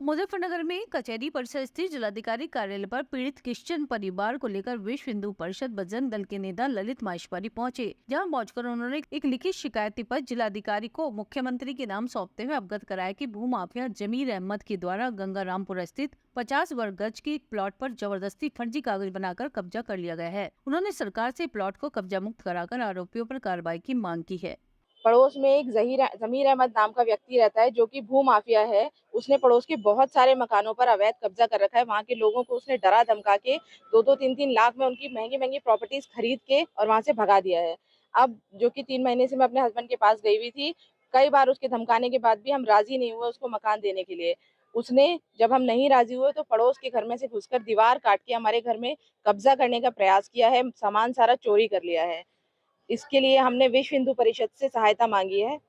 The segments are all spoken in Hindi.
मुजफ्फरनगर में कचहरी परिसर स्थित जिलाधिकारी कार्यालय पर पीड़ित क्रिश्चियन परिवार को लेकर विश्व हिंदू परिषद बजरंग दल के नेता ललित माहेश्वरी पहुंचे। जहां पहुंचकर उन्होंने एक लिखित शिकायत पत्र जिलाधिकारी को मुख्यमंत्री के नाम सौंपते हुए अवगत कराया कि भूमाफिया जमीर अहमद के द्वारा गंगारामपुर स्थित 50 वर्ग गज की प्लॉट पर जबरदस्ती फर्जी कागज बनाकर कब्जा कर लिया गया है। उन्होंने सरकार से प्लॉट को कब्जा मुक्त कराकर आरोपियों पर कार्रवाई की मांग की है। पड़ोस में एक जमीर अहमद नाम का व्यक्ति रहता है जो कि भू माफिया है। उसने पड़ोस के बहुत सारे मकानों पर अवैध कब्जा कर रखा है। वहाँ के लोगों को उसने डरा धमका के 2-2 3-3 लाख में उनकी महंगी महंगी प्रॉपर्टीज खरीद के और वहाँ से भगा दिया है। अब जो कि 3 महीने से मैं अपने हस्बैंड के पास गई हुई थी, कई बार उसके धमकाने के बाद भी हम राजी नहीं हुए उसको मकान देने के लिए। उसने जब हम नहीं राजी हुए तो पड़ोस के घर में से घुसकर दीवार काट के हमारे घर में कब्जा करने का प्रयास किया है, सामान सारा चोरी कर लिया है। इसके लिए हमने विश्व हिंदू परिषद से सहायता मांगी है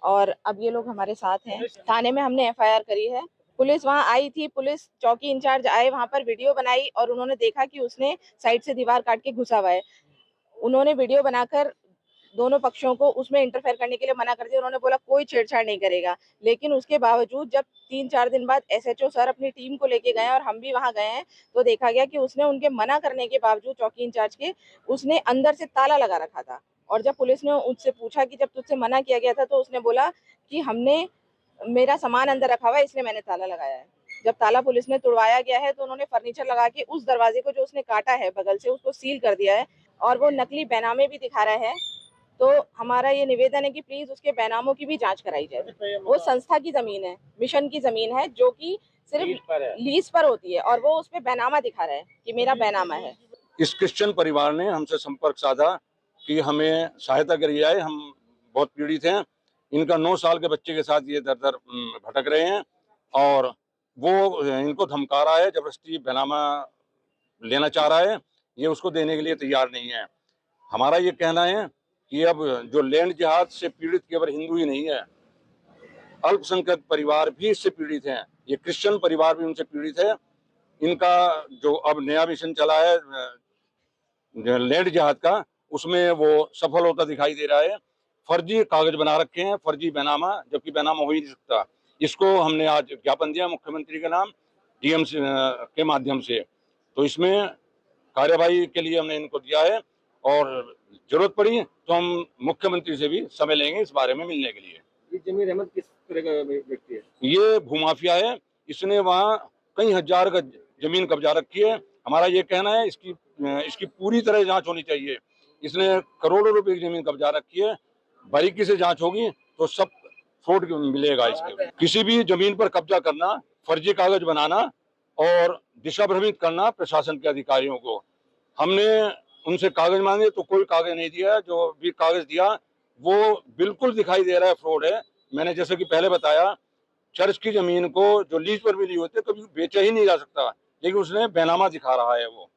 और अब ये लोग हमारे साथ हैं। थाने में हमने एफआईआर करी है। पुलिस वहां आई थी, पुलिस चौकी इंचार्ज आए, वहां पर वीडियो बनाई और उन्होंने देखा कि उसने साइड से दीवार काट के घुसा हुआ है। उन्होंने वीडियो बनाकर दोनों पक्षों को उसमें इंटरफेयर करने के लिए मना कर दिया। उन्होंने बोला कोई छेड़छाड़ नहीं करेगा, लेकिन उसके बावजूद जब 3-4 दिन बाद एसएचओ सर अपनी टीम को लेके गए और हम भी वहां गए हैं, तो देखा गया कि उसने उनके मना करने के बावजूद चौकी इंचार्ज के उसने अंदर से ताला लगा रखा था। और जब पुलिस ने उससे पूछा कि जब तुझसे मना किया गया था, तो उसने बोला कि हमने मेरा सामान अंदर रखा हुआ है इसलिए मैंने ताला लगाया है। जब ताला पुलिस ने तुड़वाया गया है तो उन्होंने फर्नीचर लगा के उस दरवाजे को जो उसने काटा है बगल से उसको सील कर दिया है और वो नकली बैनामे भी दिखा रहा है। तो हमारा ये निवेदन है कि प्लीज उसके बैनामों की भी जांच कराई जाए। वो संस्था की जमीन है, मिशन की जमीन है जो कि सिर्फ लीज पर होती है और वो उस पे बैनामा दिखा रहा है कि मेरा बैनामा है। इस क्रिश्चियन परिवार ने हमसे संपर्क साधा कि हमें सहायता करी जाए, हम बहुत पीड़ित हैं। इनका 9 साल के बच्चे के साथ ये दर-दर भटक रहे हैं और वो इनको धमका रहा है, जबरदस्ती बैनामा लेना चाह रहा है, ये उसको देने के लिए तैयार नहीं है। हमारा ये कहना है कि अब जो लैंड जिहाद से पीड़ित केवल हिंदू ही नहीं है, अल्पसंख्यक परिवार भी इससे पीड़ित हैं। ये क्रिश्चियन परिवार भी उनसे पीड़ित है। इनका जो अब नया मिशन चला है लैंड जिहाद का, उसमें वो सफल होता दिखाई दे रहा है। फर्जी कागज बना रखे हैं, फर्जी बैनामा, जबकि बैनामा हो ही नहीं सकता। इसको हमने आज ज्ञापन दिया मुख्यमंत्री के नाम डीएम के माध्यम से। तो इसमें कार्यवाही के लिए हमने इनको दिया है और जरूरत पड़ी तो हम मुख्यमंत्री से भी समय लेंगे इस बारे में मिलने के लिए। ये जमीर अहमद किस तरह का व्यक्ति है? ये भूमाफिया है। इसने वहाँ कई हजार गज जमीन कब्जा रखी है। हमारा ये कहना है इसकी पूरी तरह जांच होनी चाहिए। इसने करोड़ों रुपए की जमीन कब्जा रखी है। बारीकी से जांच होगी तो सब फ्रॉड मिलेगा इसके। किसी भी जमीन पर कब्जा करना, फर्जी कागज बनाना और दिशा भ्रमित करना प्रशासन के अधिकारियों को। हमने उनसे कागज मांगे तो कोई कागज नहीं दिया। जो भी कागज दिया वो बिल्कुल दिखाई दे रहा है फ्रॉड है। मैंने जैसे कि पहले बताया, चर्च की जमीन को जो लीज पर मिली होती है कभी बेचा ही नहीं जा सकता, लेकिन उसने बैनामा दिखा रहा है वो।